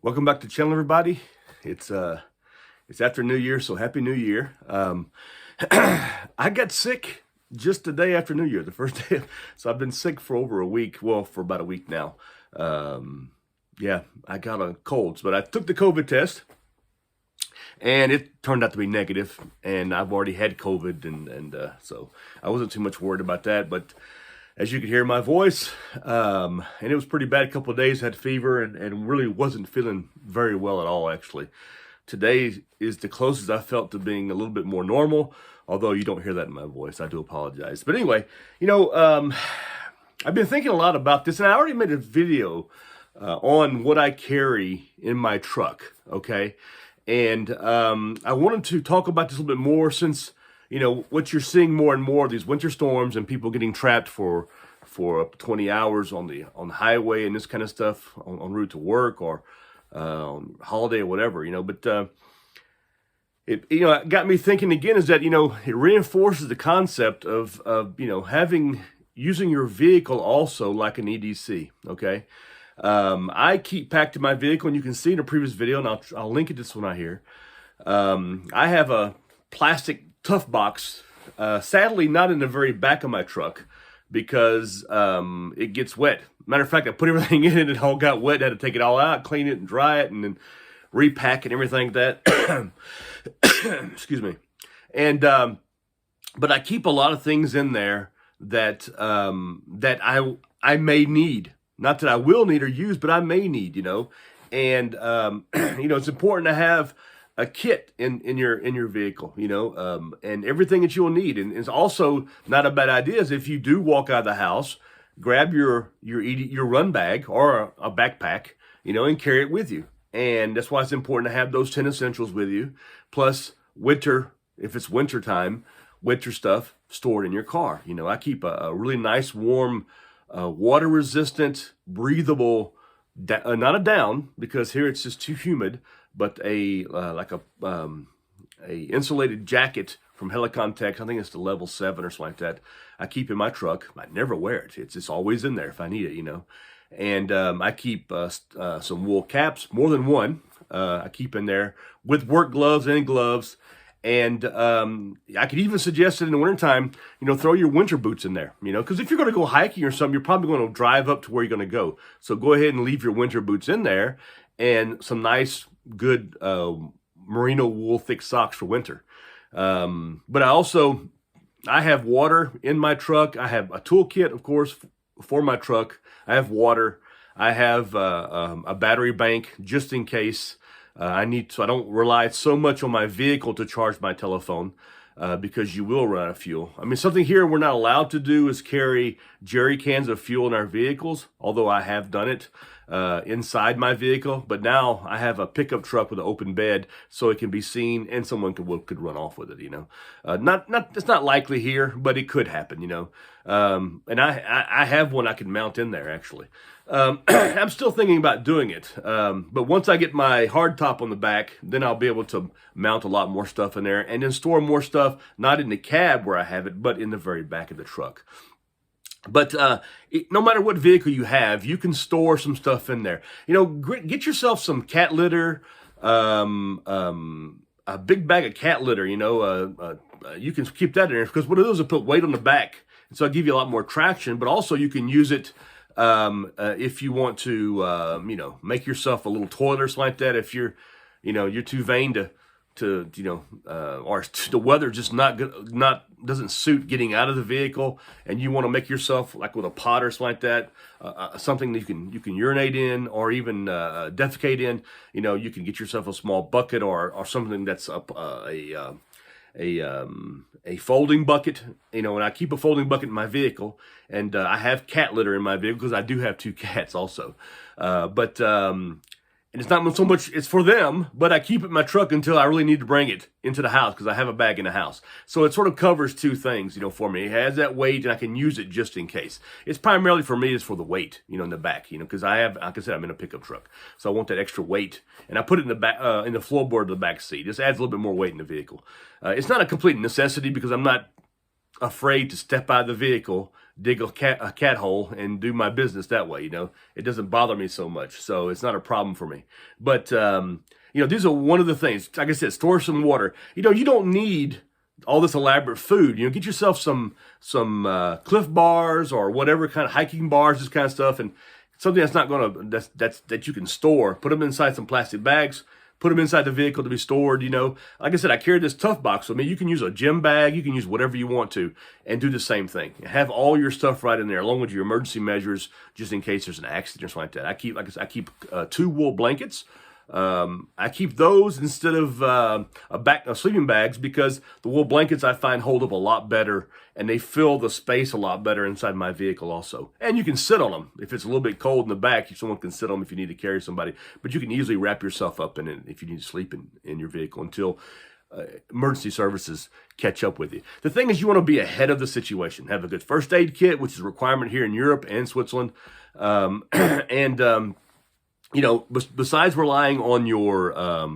Welcome back to the channel, everybody. It's after New Year, so Happy New Year. I got sick just the day after New Year, the first day. So I've been sick for over a week. Well, for about a week now. Yeah, I got a cold, but I took the COVID test, and it turned out to be negative. And I've already had COVID, and so I wasn't too much worried about that. But as you could hear my voice, and it was pretty bad a couple of days, had fever, and really wasn't feeling very well at all, actually. Today is the closest I felt to being a little bit more normal, although you don't hear that in my voice. I do apologize. But anyway, I've been thinking a lot about this, and I already made a video on what I carry in my truck, okay? And I wanted to talk about this a little bit more since what you're seeing more and more of these winter storms and people getting trapped for up to 20 hours on the highway and this kind of stuff on route to work or on holiday or whatever, but it got me thinking again is that, it reinforces the concept of using your vehicle also like an EDC, okay? I keep packed in my vehicle, and you can see in a previous video, and I'll link it to this one out here. I have a plastic tough box, sadly not in the very back of my truck because it gets wet. Matter of fact, I put everything in it, it all got wet, had to take it all out, clean it and dry it, and then repack and everything like that. Excuse me. And but I keep a lot of things in there that I may need. Not that I will need or use, but I may need, And it's important to have a kit in your vehicle, and everything that you'll need. And it's also not a bad idea is if you do walk out of the house, grab your run bag or a backpack, and carry it with you. And that's why it's important to have those 10 essentials with you, plus if it's winter time, winter stuff stored in your car. I keep a really nice, warm, water resistant, breathable, not a down, because here it's just too humid, but a insulated jacket from Helicontex. I think it's the level 7 or something like that. I keep in my truck. I never wear it. It's always in there if I need it, And I keep some wool caps, more than one. I keep in there with work gloves and gloves. And I could even suggest that in the wintertime, throw your winter boots in there, because if you're going to go hiking or something, you're probably going to drive up to where you're going to go. So go ahead and leave your winter boots in there and some nice, good merino wool thick socks for winter. But I have water in my truck. I have a toolkit, of course, for my truck. I have water. I have a battery bank just in case. So I don't rely so much on my vehicle to charge my telephone because you will run out of fuel. I mean, something here we're not allowed to do is carry jerry cans of fuel in our vehicles, although I have done it inside my vehicle. But now I have a pickup truck with an open bed so it can be seen and someone could run off with it, It's not likely here, but it could happen, And I have one I can mount in there, actually. I'm still thinking about doing it, but once I get my hard top on the back, then I'll be able to mount a lot more stuff in there and then store more stuff, not in the cab where I have it, but in the very back of the truck. But no matter what vehicle you have, you can store some stuff in there. Get yourself some cat litter, a big bag of cat litter, you can keep that in there because what it is will put weight on the back. And so it'll give you a lot more traction, but also you can use it if you want to, make yourself a little toilet or something like that. If you're too vain to or the weather just doesn't suit getting out of the vehicle, and you want to make yourself like with a pot or something like that, something that you can urinate in or even defecate in. You can get yourself a small bucket or something that's a folding bucket, and I keep a folding bucket in my vehicle, and I have cat litter in my vehicle because I do have 2 cats also. And it's not so much, it's for them, but I keep it in my truck until I really need to bring it into the house because I have a bag in the house. So it sort of covers 2 things, for me. It has that weight and I can use it just in case. It's primarily for me is for the weight, in the back, because like I said, I'm in a pickup truck. So I want that extra weight. And I put it in the back, in the floorboard of the back seat. This adds a little bit more weight in the vehicle. It's not a complete necessity because I'm not afraid to step out of the vehicle dig a cat hole and do my business that way. It doesn't bother me so much, so it's not a problem for me. But these are one of the things. Like I said, store some water. You don't need all this elaborate food. Get yourself some Cliff Bars or whatever kind of hiking bars, this kind of stuff, and something that's not gonna that you can store. Put them inside some plastic bags. Put them inside the vehicle to be stored. Like I said, I carry this Tough Box with me. You can use a gym bag. You can use whatever you want to, and do the same thing. Have all your stuff right in there, along with your emergency measures, just in case there's an accident or something like that. I keep 2 wool blankets. I keep those instead of sleeping bags, because the wool blankets I find hold up a lot better, and they fill the space a lot better inside my vehicle also. And you can sit on them. If it's a little bit cold in the back, someone can sit on them if you need to carry somebody. But you can easily wrap yourself up in it if you need to sleep in your vehicle until emergency services catch up with you. The thing is, you want to be ahead of the situation. Have a good first aid kit, which is a requirement here in Europe and Switzerland. Besides relying on your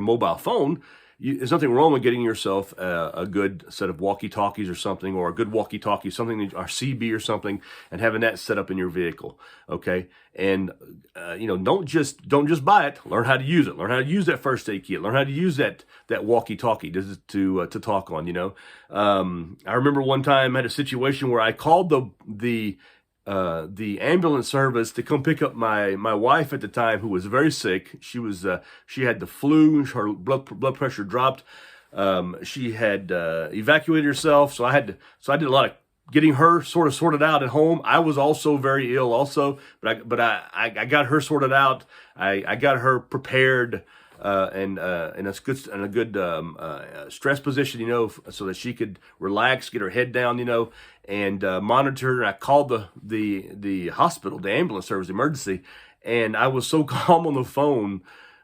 mobile phone, there's nothing wrong with getting yourself a good set of walkie-talkies or something, or a good walkie-talkie, something, or CB or something, and having that set up in your vehicle. Okay, and don't just buy it. Learn how to use it. Learn how to use that first aid kit. Learn how to use that walkie-talkie to talk on. I remember one time I had a situation where I called the ambulance service to come pick up my wife at the time, who was very sick. She had the flu. Her blood pressure dropped. She had evacuated herself, so I did a lot of getting her sort of sorted out at home. I was also very ill also, but I got her sorted out. I got her prepared in a good stress position, so that she could relax, get her head down, and monitor her. I called the hospital, the ambulance service, the emergency, and I was so calm on the phone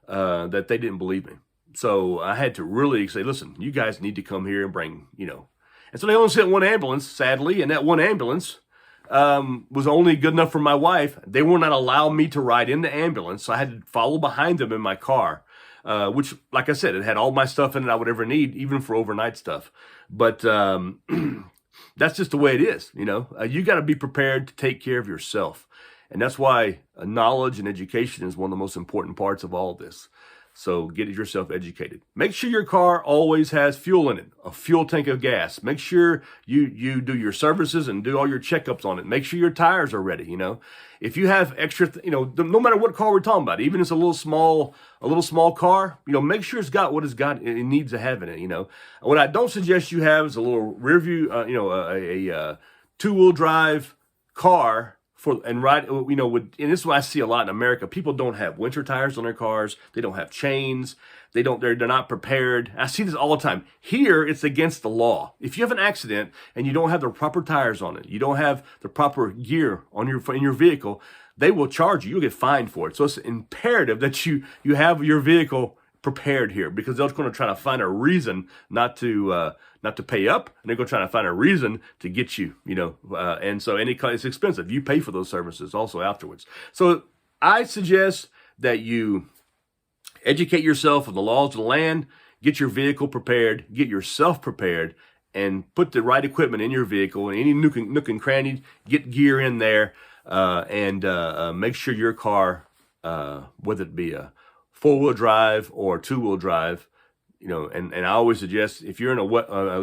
that they didn't believe me. So I had to really say, listen, you guys need to come here and bring, And so they only sent one ambulance, sadly, and that one ambulance was only good enough for my wife. They would not allow me to ride in the ambulance, so I had to follow behind them in my car. Which, like I said, it had all my stuff in it I would ever need, even for overnight stuff. But that's just the way it is, You got to be prepared to take care of yourself. And that's why knowledge and education is one of the most important parts of all of this. So get yourself educated. Make sure your car always has fuel in it, a fuel tank of gas. Make sure you do your services and do all your checkups on it. Make sure your tires are ready, If you have extra, no matter what car we're talking about, even if it's a little small car, make sure it's got what it needs to have in it, What I don't suggest you have is a little rear view, a 2-wheel drive car. And this is what I see a lot in America. People don't have winter tires on their cars. They don't have chains. They're not prepared. I see this all the time. Here, it's against the law. If you have an accident and you don't have the proper tires on it, you don't have the proper gear in your vehicle, they will charge you. You'll get fined for it. So it's imperative that you have your vehicle prepared here, because they're going to try to find a reason not to pay up, and they're going to try to find a reason to get you, and so it's expensive. You pay for those services also afterwards. So I suggest that you educate yourself on the laws of the land, get your vehicle prepared, get yourself prepared, and put the right equipment in your vehicle, and any nook and cranny, get gear in there, and make sure your car, whether it be a 4-wheel drive or 2-wheel drive, and I always suggest, if you're in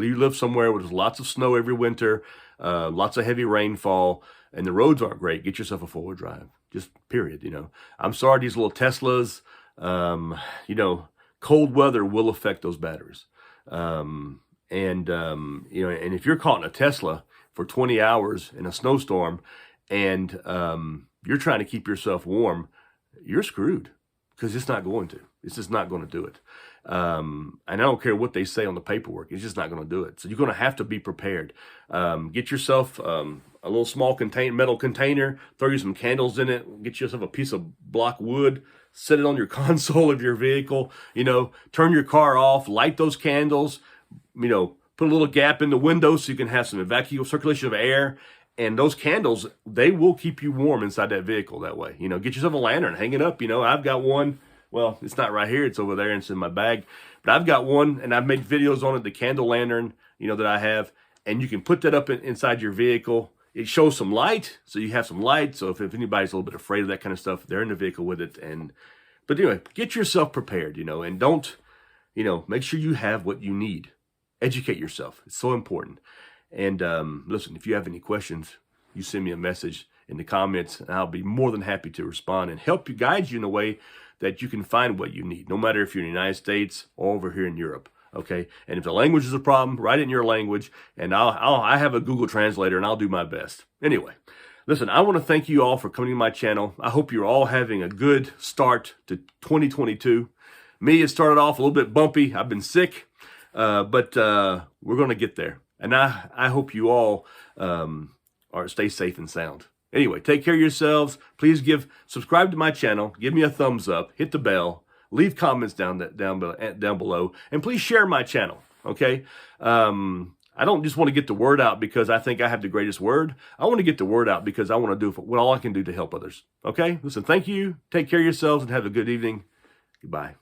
you live somewhere where there's lots of snow every winter, lots of heavy rainfall, and the roads aren't great, get yourself a 4-wheel drive. Just period. I'm sorry, these little Teslas, cold weather will affect those batteries. And if you're caught in a Tesla for 20 hours in a snowstorm, and you're trying to keep yourself warm, you're screwed, because it's not going to. It's just not going to do it. And I don't care what they say on the paperwork. It's just not going to do it. So you're going to have to be prepared. Get yourself a little small metal container. Throw you some candles in it. Get yourself a piece of block wood. Set it on your console of your vehicle. Turn your car off. Light those candles. Put a little gap in the window so you can have some circulation of air. And those candles, they will keep you warm inside that vehicle that way. Get yourself a lantern, hang it up. I've got one. Well, it's not right here. It's over there. And it's in my bag. But I've got one, and I've made videos on it, the candle lantern, that I have. and you can put that up inside your vehicle. It shows some light, so you have some light. So if anybody's a little bit afraid of that kind of stuff, they're in the vehicle with it. But anyway, get yourself prepared, and don't, make sure you have what you need. Educate yourself. It's so important. And listen, if you have any questions, you send me a message in the comments, and I'll be more than happy to respond and help you, guide you in a way that you can find what you need, no matter if you're in the United States or over here in Europe. Okay, and if the language is a problem, write it in your language, and I have a Google Translator, and I'll do my best. Anyway, listen, I want to thank you all for coming to my channel. I hope you're all having a good start to 2022. Me, it started off a little bit bumpy. I've been sick, but we're going to get there. And I hope you all stay safe and sound. Anyway, take care of yourselves. Please subscribe to my channel. Give me a thumbs up. Hit the bell. Leave comments down below. And please share my channel, okay? I don't just want to get the word out because I think I have the greatest word. I want to get the word out because I want to do what all I can do to help others, okay? Listen, thank you. Take care of yourselves and have a good evening. Goodbye.